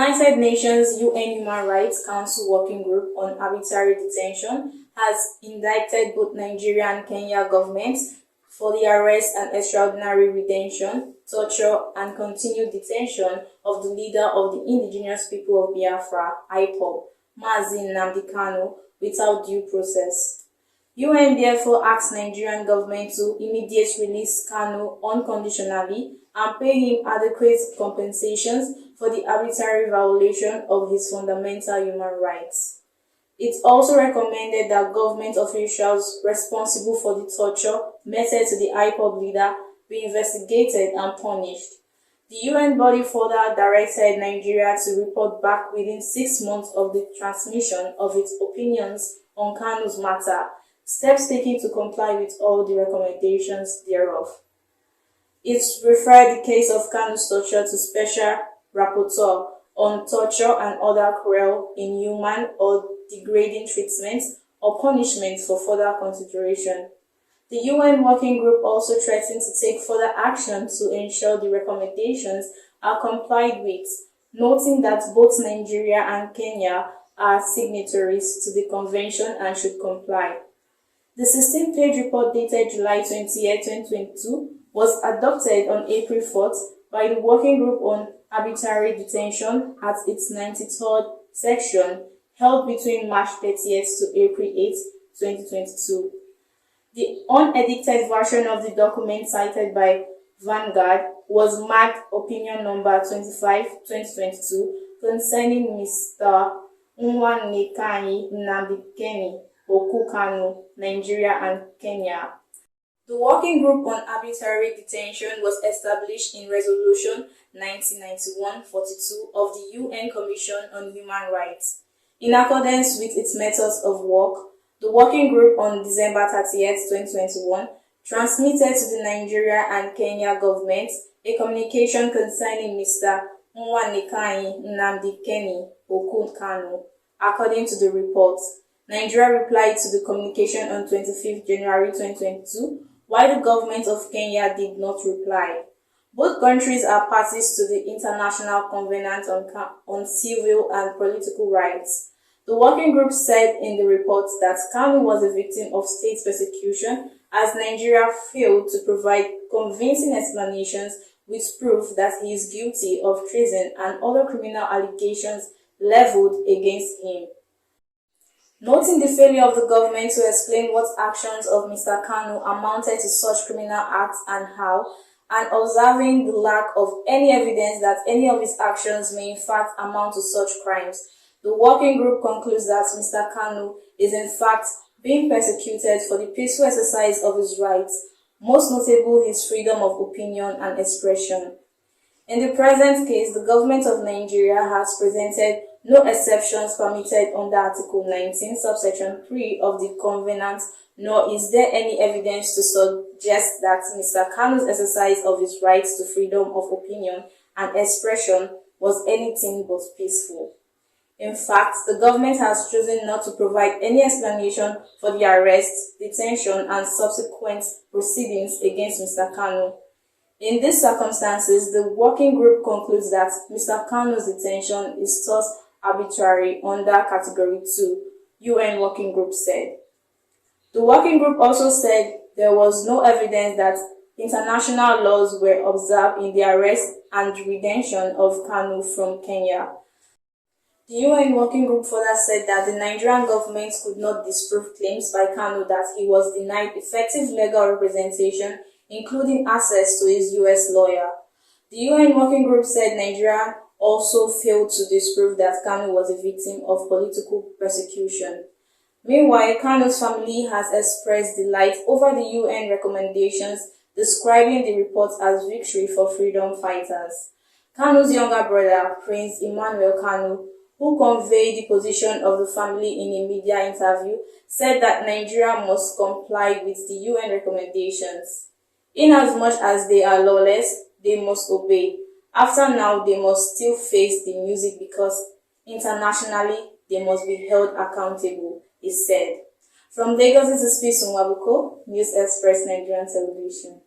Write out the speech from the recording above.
United Nations UN Human Rights Council Working Group on Arbitrary Detention has indicted both Nigeria and Kenya governments for the arrest and extraordinary detention, torture, and continued detention of the leader of the indigenous people of Biafra, IPOB, Nnamdi Kanu, without due process. UN therefore asks Nigerian government to immediately release Kanu unconditionally and pay him adequate compensations for the arbitrary violation of his fundamental human rights. It also recommended that government officials responsible for the torture meted to the IPOB leader be investigated and punished. The UN body further directed Nigeria to report back within 6 months of the transmission of its opinions on Kanu's matter, steps taken to comply with all the recommendations thereof. It referred the case of Kanu's torture to Special Rapporteur on torture and other cruel, inhuman, or degrading treatments or punishment for further consideration. The UN Working Group also threatened to take further action to ensure the recommendations are complied with, noting that both Nigeria and Kenya are signatories to the convention and should comply. The 16-page report dated July 28, 2022 was adopted on April 4th by the Working Group on Arbitrary Detention at its 93rd section, held between March 30th to April 8, 2022. The unedited version of the document cited by Vanguard was marked Opinion Number 25, 2022, concerning Mr. Nnamdi Kanu, Nigeria and Kenya. The Working Group on Arbitrary Detention was established in Resolution 1991-42 of the UN Commission on Human Rights. In accordance with its methods of work, the Working Group on December 30th, 2021 transmitted to the Nigeria and Kenya governments a communication concerning Mr. Nnamdi Kanu. According to the report, Nigeria replied to the communication on 25th January 2022, while the government of Kenya did not reply. Both countries are parties to the International Covenant on Civil and Political Rights. The working group said in the report that Kanu was a victim of state persecution as Nigeria failed to provide convincing explanations with proof that he is guilty of treason and other criminal allegations leveled against him. Noting the failure of the government to explain what actions of Mr. Kanu amounted to such criminal acts and how, and observing the lack of any evidence that any of his actions may in fact amount to such crimes, the working group concludes that Mr. Kanu is in fact being persecuted for the peaceful exercise of his rights, most notable his freedom of opinion and expression. In the present case, the government of Nigeria has presented no exceptions permitted under Article 19, subsection 3 of the Covenant, nor is there any evidence to suggest that Mr. Kanu's exercise of his rights to freedom of opinion and expression was anything but peaceful. In fact, the government has chosen not to provide any explanation for the arrest, detention, and subsequent proceedings against Mr. Kanu. In these circumstances, the working group concludes that Mr. Kanu's detention is thus arbitrary under Category 2, UN Working Group said. The working group also said there was no evidence that international laws were observed in the arrest and detention of Kanu from Kenya. The UN Working Group further said that the Nigerian government could not disprove claims by Kanu that he was denied effective legal representation, including access to his US lawyer. The UN Working Group said Nigeria also failed to disprove that Kanu was a victim of political persecution. Meanwhile, Kanu's family has expressed delight over the UN recommendations describing the report as victory for freedom fighters. Kanu's younger brother, Prince Emmanuel Kanu, who conveyed the position of the family in a media interview, said that Nigeria must comply with the UN recommendations. Inasmuch as they are lawless, they must obey. After now, they must still face the music because internationally they must be held accountable, he said. From Lagos, this is Peace Nwabuko, News Express Nigerian Television.